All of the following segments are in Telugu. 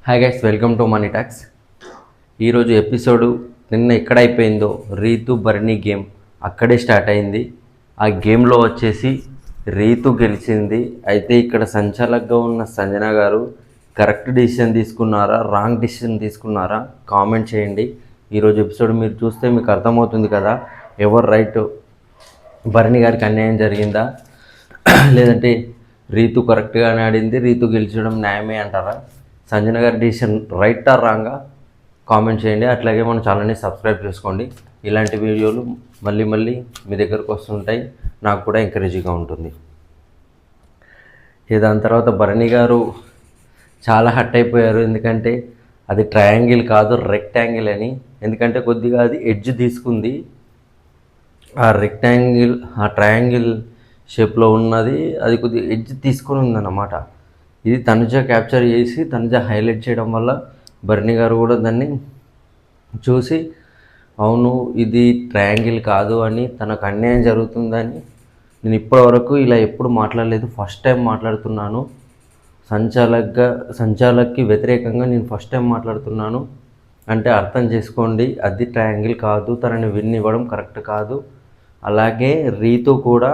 Hi guys, welcome to money talks. ఈరోజు ఎపిసోడు నిన్న ఎక్కడ అయిపోయిందో రీతు బర్నీ గేమ్ అక్కడే స్టార్ట్ అయింది. ఆ గేమ్లో వచ్చేసి రీతు గెలిచింది. అయితే ఇక్కడ సంచాలకుగా ఉన్న సంజన గారు కరెక్ట్ డిసిషన్ తీసుకున్నారా, రాంగ్ డిసిషన్ తీసుకున్నారా కామెంట్ చేయండి. ఈరోజు ఎపిసోడ్ మీరు చూస్తే మీకు అర్థమవుతుంది కదా, ఎవరు రైట్, బర్నీ గారికి అన్యాయం జరిగిందా లేదంటే రీతు కరెక్ట్గానే ఆడింది, రీతు గెలిచడం న్యాయమే అంటారా? సంజన గారి decision right are Ranga comment చేయండి. అట్లాగే మన ఛానల్ని సబ్స్క్రైబ్ చేసుకోండి. ఇలాంటి వీడియోలు మళ్ళీ మీ దగ్గరకు వస్తుంటాయి, నాకు కూడా ఎంకరేజింగ్గా ఉంటుంది. దాని తర్వాత భరణి గారు చాలా హట్ అయిపోయారు. ఎందుకంటే అది ట్రయాంగిల్ కాదు, రెక్టాంగిల్ అని. ఎందుకంటే కొద్దిగా అది ఎడ్జ్ తీసుకుంది. ఆ రెక్టాంగిల్ ఆ ట్రయాంగిల్ షేప్లో ఉన్నది అది కొద్దిగా ఎడ్జ్ తీసుకొని ఉందన్నమాట. ఇది తనుజ క్యాప్చర్ చేసి తనుజ హైలైట్ చేయడం వల్ల బర్నీ గారు కూడా దాన్ని చూసి అవును ఇది ట్రయాంగిల్ కాదు అని, తనకు అన్యాయం జరుగుతుందని, నేను ఇప్పటివరకు ఇలా ఎప్పుడు మాట్లాడలేదు, ఫస్ట్ టైం మాట్లాడుతున్నాను, సంచాలక్కి వ్యతిరేకంగా నేను ఫస్ట్ టైం మాట్లాడుతున్నాను అంటే అర్థం చేసుకోండి, అది ట్రయాంగిల్ కాదు, తనని విన్ ఇవ్వడం కరెక్ట్ కాదు. అలాగే రీతు కూడా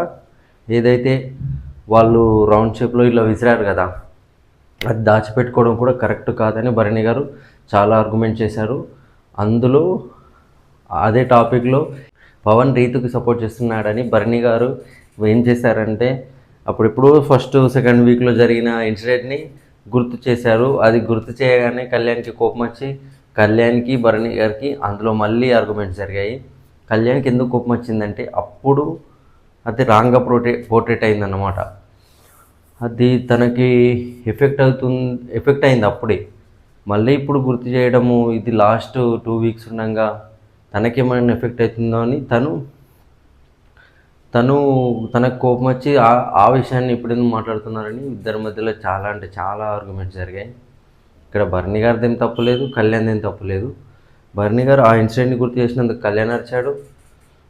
ఏదైతే వాళ్ళు రౌండ్ షేప్లో ఇలా విసిరారు కదా, అది దాచిపెట్టుకోవడం కూడా కరెక్ట్ కాదని భరణి గారు చాలా ఆర్గ్యుమెంట్ చేశారు. అందులో అదే టాపిక్లో పవన్ రీతుకి సపోర్ట్ చేస్తున్నాడని భరణి గారు ఏం చేశారంటే అప్పుడెప్పుడు ఫస్ట్ సెకండ్ వీక్లో జరిగిన ఇన్సిడెంట్ని గుర్తు చేశారు. అది గుర్తు చేయగానే కళ్యాణ్కి కోపం వచ్చి కళ్యాణ్కి భరణి గారికి అందులో మళ్ళీ ఆర్గ్యుమెంట్స్ జరిగాయి. కళ్యాణ్కి ఎందుకు కోపం వచ్చిందంటే అప్పుడు అది రాంగ్గా పోర్ట్రేట్ అయిందన్నమాట. అది తనకి ఎఫెక్ట్ అయింది అప్పుడే. మళ్ళీ ఇప్పుడు గుర్తు చేయడము, ఇది లాస్ట్ 2 వీక్స్ ఉండగా తనకేమైనా ఎఫెక్ట్ అవుతుందో అని తనకు కోపం వచ్చి ఆ విషయాన్ని ఇప్పుడు ఎందుకు మాట్లాడుతున్నారని ఇద్దరి మధ్యలో చాలా అంటే చాలా ఆర్గ్యుమెంట్స్ జరిగాయి. ఇక్కడ భరణి గారిది ఏం తప్పులేదు, కళ్యాణ్ది ఏం తప్పులేదు. భరణి గారు ఆ ఇన్సిడెంట్ని గుర్తు చేసినందుకు కళ్యాణ్ అరిచాడు.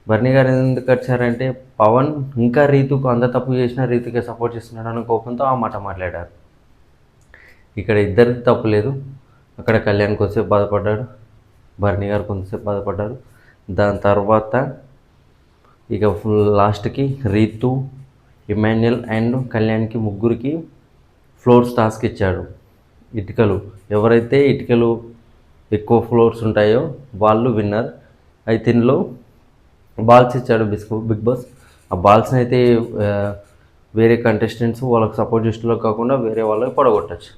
భరణి గారు ఎందుకు వచ్చారంటే పవన్ ఇంకా రీతుకు అంత తప్పు చేసినా రీతుకే సపోర్ట్ చేస్తున్నాడు అన్న కోపంతో ఆ మాట మాట్లాడారు. ఇక్కడ ఇద్దరిది తప్పు లేదు. అక్కడ కళ్యాణ్ కొంతసేపు బాధపడ్డాడు, భరణి గారు కొంతసేపు బాధపడ్డారు. దాని తర్వాత ఇక లాస్ట్కి రీతు, ఇమాన్యుయల్ అండ్ కళ్యాణ్కి ముగ్గురికి ఫ్లోర్స్ టాస్క్ ఇచ్చాడు. ఎవరైతే ఇటుకలు ఎక్కువ ఫ్లోర్స్ ఉంటాయో వాళ్ళు విన్నర్. అయితే ఇందులో బాల్స్ ఇచ్చాడు బిగ్ బాస్. ఆ బాల్స్ని అయితే వేరే కంటెస్టెంట్స్ వాళ్ళకి సపోర్ట్ చేసేలో కాకుండా వేరే వాళ్ళకి పడగొట్టచ్చు.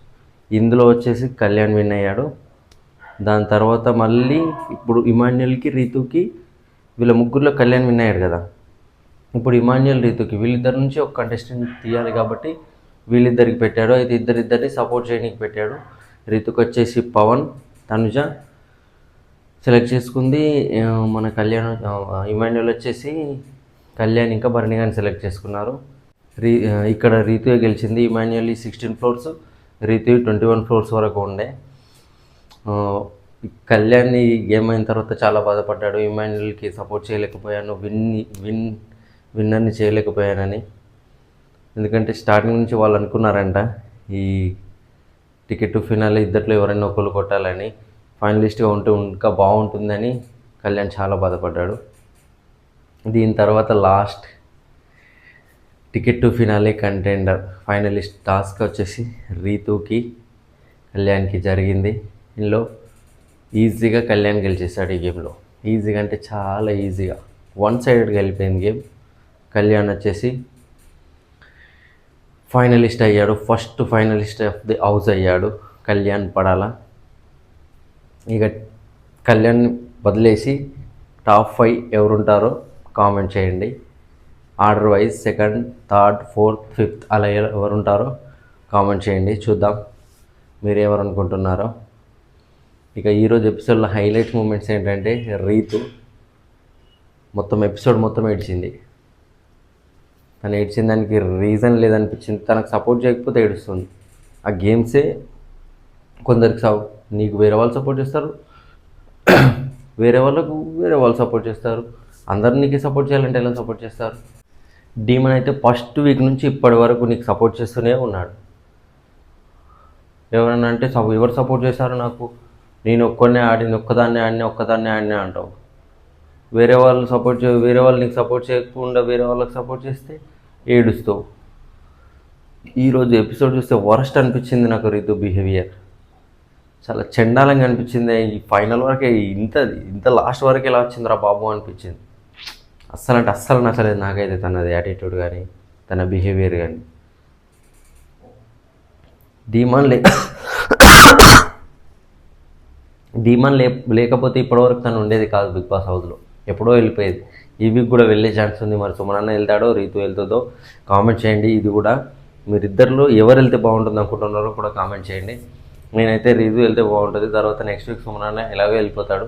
ఇందులో వచ్చేసి కళ్యాణ్ విన్ అయ్యాడు. దాని తర్వాత మళ్ళీ ఇప్పుడు ఇమాన్యుయల్కి రీతుకి వీళ్ళ ముగ్గురులో కళ్యాణ్ విన్ అయ్యాడు కదా, ఇప్పుడు ఇమాన్యుయల్ రీతుకి వీళ్ళిద్దరి నుంచి ఒక కంటెస్టెంట్ తీయాలి కాబట్టి వీళ్ళిద్దరికి పెట్టాడు. అయితే ఇద్దరిని సపోర్ట్ చేయడానికి పెట్టాడు. రీతుకి వచ్చేసి పవన్, తనుజ సెలెక్ట్ చేసుకుంది. మన ఇమాన్యుయల్ వచ్చేసి కళ్యాణ్ ఇంకా భరణి గారిని సెలెక్ట్ చేసుకున్నారు. ఇక్కడ రీతుయే గెలిచింది. ఇమాన్యుయల్ 16 ఫ్లోర్స్, రీతు 21 ఫ్లోర్స్ వరకు ఉండే. కళ్యాణ్ ఈ గేమ్ అయిన తర్వాత చాలా బాధపడ్డాడు. ఇమాన్యుయల్కి సపోర్ట్ చేయలేకపోయాను, విన్నర్ని చేయలేకపోయానని. ఎందుకంటే స్టార్టింగ్ నుంచి వాళ్ళు అనుకున్నారంట ఈ టికెట్ టు ఫినాలే ఇద్దట్లో ఎవరైనా ఒకళ్ళు కొట్టాలని, ఫైనలిస్ట్గా ఉంటే ఇంకా బాగుంటుందని కళ్యాణ్ చాలా బాధపడ్డాడు. దీని తర్వాత last ticket to finale contender finalist task వచ్చేసి రీతుకి కళ్యాణ్కి జరిగింది. ఇందులో ఈజీగా కళ్యాణ్ గెలిచేశాడు. ఈ గేమ్లో ఈజీగా అంటే చాలా ఈజీగా వన్ సైడెడ్గా వెళ్ళిపోయింది గేమ్. కళ్యాణ్ వచ్చేసి ఫైనలిస్ట్ అయ్యాడు, first finalist of the house అయ్యాడు కళ్యాణ్ పడాల. ఇక కళ్యాణ్ వదిలేసి టాప్ 5 ఎవరుంటారో కామెంట్ చేయండి. Order wise second, third, fourth, fifth అలా ఎవరుంటారో కామెంట్ చేయండి, చూద్దాం మీరు ఎవరనుకుంటున్నారో. ఇక ఈరోజు ఎపిసోడ్లో హైలైట్ మూమెంట్స్ ఏంటంటే రీతు ఎపిసోడ్ మొత్తం ఏడ్చింది. తను ఏడ్చిన దానికి రీజన్ లేదనిపించింది. తనకు సపోర్ట్ చేయకపోతే ఏడుస్తుంది. ఆ గేమ్సే కొందరికి నీకు వేరే వాళ్ళు సపోర్ట్ చేస్తారు, వేరే వాళ్ళు సపోర్ట్ చేస్తారు. అందరూ నీకు సపోర్ట్ చేయాలంటే ఎలా సపోర్ట్ చేస్తారు? డీమన్ అయితే ఫస్ట్ వీక్ నుంచి ఇప్పటి వరకు నీకు సపోర్ట్ చేస్తూనే ఉన్నాడు. ఎవరైనా అంటే ఎవరు సపోర్ట్ చేశారు నాకు, నేను ఒక్కదాన్నే ఆడినా అంటావు. వేరే వాళ్ళు నీకు సపోర్ట్ చేయకుండా వేరే వాళ్ళకి సపోర్ట్ చేస్తే ఏడుస్తావు. ఈరోజు ఎపిసోడ్ చూస్తే వరస్ట్ అనిపించింది నాకు రితు బిహేవియర్. చాలా చండాలంగా అనిపించింది. ఈ ఫైనల్ వరకే ఇంత లాస్ట్ వరకు ఎలా వచ్చిందిరా బాబు అనిపించింది. అస్సలు నచ్చలేదు నాకైతే తనది యాటిట్యూడ్ కానీ తన బిహేవియర్ కానీ. డీమాన్ లేకపోతే ఇప్పటివరకు తను ఉండేది కాదు బిగ్ బాస్ హౌస్లో, ఎప్పుడో వెళ్ళిపోయేది. ఈ వీక్ కూడా వెళ్ళే ఛాన్స్ ఉంది. మరి సుమనన్న వెళ్తాడో రీతు వెళ్తుందో కామెంట్ చేయండి. ఇది కూడా మీరిద్దరిలో ఎవరు వెళ్తే బాగుంటుంది అనుకుంటున్నారో కూడా కామెంట్ చేయండి. నేనైతే రీతు వెళ్తే బాగుంటుంది. తర్వాత నెక్స్ట్ వీక్ సుమనన్న ఎలాగో వెళ్ళిపోతాడు,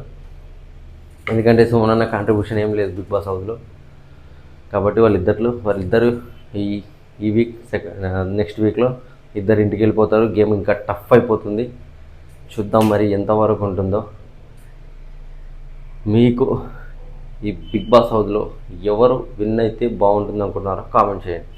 ఎందుకంటే సుమనన్న కాంట్రిబ్యూషన్ ఏం లేదు బిగ్ బాస్ హౌస్లో. కాబట్టి వాళ్ళిద్దరు ఈ వీక్ నెక్స్ట్ వీక్లో ఇద్దరు ఇంటికి వెళ్ళిపోతారు. గేమ్ ఇంకా టఫ్ అయిపోతుంది. చూద్దాం మరి ఎంతవరకు ఉంటుందో. మీకు ఈ బిగ్ బాస్ హౌస్లో ఎవరు విన్ అయితే బాగుంటుంది అనుకుంటున్నారో కామెంట్ చేయండి.